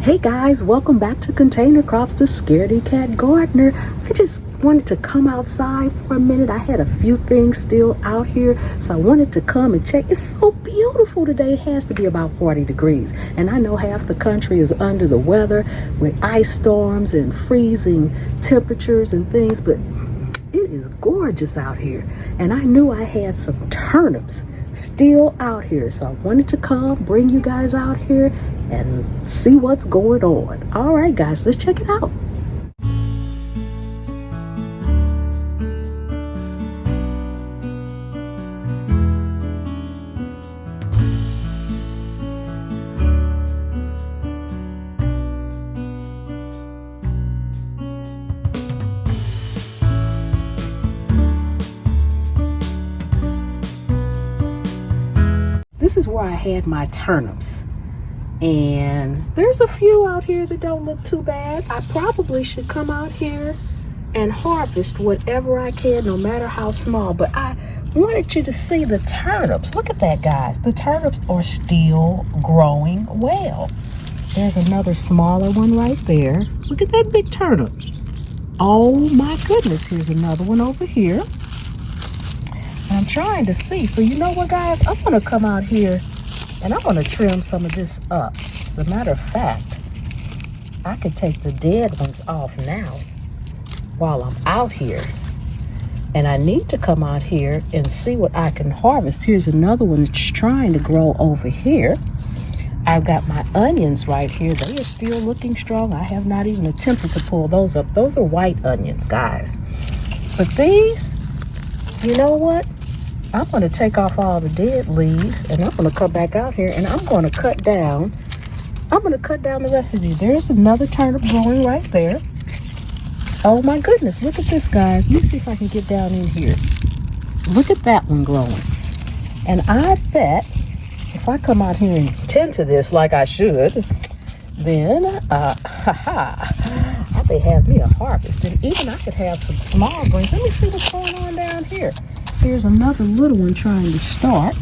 Hey guys, welcome back to Container Crops, the Scaredy Cat Gardener. I just wanted to come outside for a minute. I had a few things still out here, so I wanted to come and check. It's so beautiful today. It has to be about 40 degrees. And I know half the country is under the weather with ice storms and freezing temperatures and things, but it is gorgeous out here. And I knew I had some turnips still out here, so I wanted to come bring you guys out here and see what's going on. All right guys, let's check it out. This is where I had my turnips, and there's a few out here that don't look too bad. I probably should come out here and harvest whatever I can, no matter how small, but I wanted you to see the turnips. Look at that, guys. The turnips are still growing well. There's another smaller one right there. Look at that big turnip. Oh my goodness, here's another one over here. I'm trying to see. So you know what, guys? I'm going to come out here and I'm going to trim some of this up. As a matter of fact, I could take the dead ones off now while I'm out here. And I need to come out here and see what I can harvest. Here's another one that's trying to grow over here. I've got my onions right here. They are still looking strong. I have not even attempted to pull those up. Those are white onions, guys. But these, you know what? I'm going to take off all the dead leaves and I'm going to come back out here and I'm going to cut down. I'm going to cut down the rest of these. There's another turnip growing right there. Oh my goodness, look at this, guys. Let me see if I can get down in here. Look at that one growing. And I bet if I come out here and tend to this like I should, then I may have me a harvest. And even I could have some small greens. Let me see what's going on down here. Here's another little one trying to start.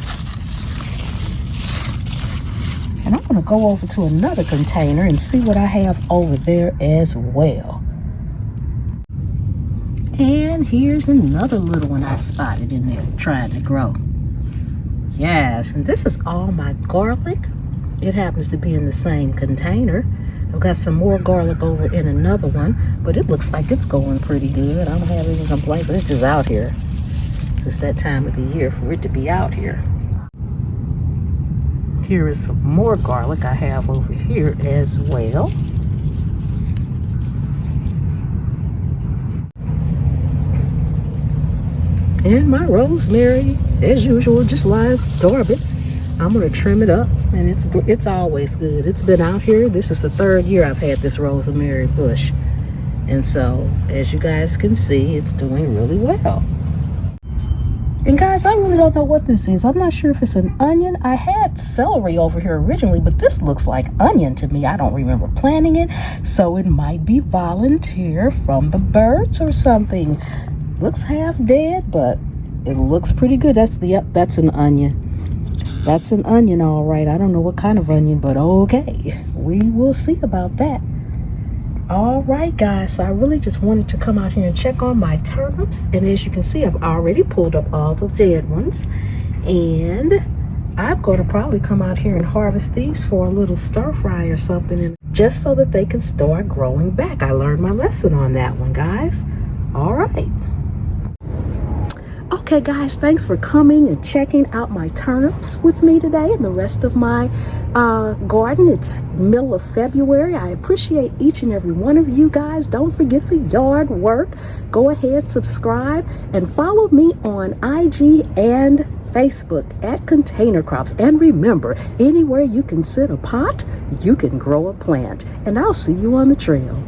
And I'm going to go over to another container and see what I have over there as well. And here's another little one I spotted in there trying to grow. Yes, and this is all my garlic. It happens to be in the same container. I've got some more garlic over in another one, but it looks like it's going pretty good. I don't have any complaints. It's just out here. It's that time of the year for it to be out here. Here is some more garlic I have over here as well. And my rosemary, as usual, just lies dormant. I'm going to trim it up, and it's always good. It's been out here. This is the third year I've had this rosemary bush. And so, as you guys can see, it's doing really well. And guys, I really don't know what this is. I'm not sure if it's an onion. I had celery over here originally, but this looks like onion to me. I don't remember planting it, so it might be volunteer from the birds or something. Looks half dead, but it looks pretty good. That's an onion. That's an onion, all right. I don't know what kind of onion, but okay. We will see about that. All right, guys, so I really just wanted to come out here and check on my turnips. And as you can see, I've already pulled up all the dead ones. And I'm going to probably come out here and harvest these for a little stir fry or something, and just so that they can start growing back. I learned my lesson on that one, guys. All right. Okay guys, thanks for coming and checking out my turnips with me today and the rest of my garden. It's middle of February. I appreciate each and every one of you guys. Don't forget the yard work. Go ahead, subscribe, and follow me on IG and Facebook at Container Crops. And remember, anywhere you can sit a pot, you can grow a plant. And I'll see you on the trail.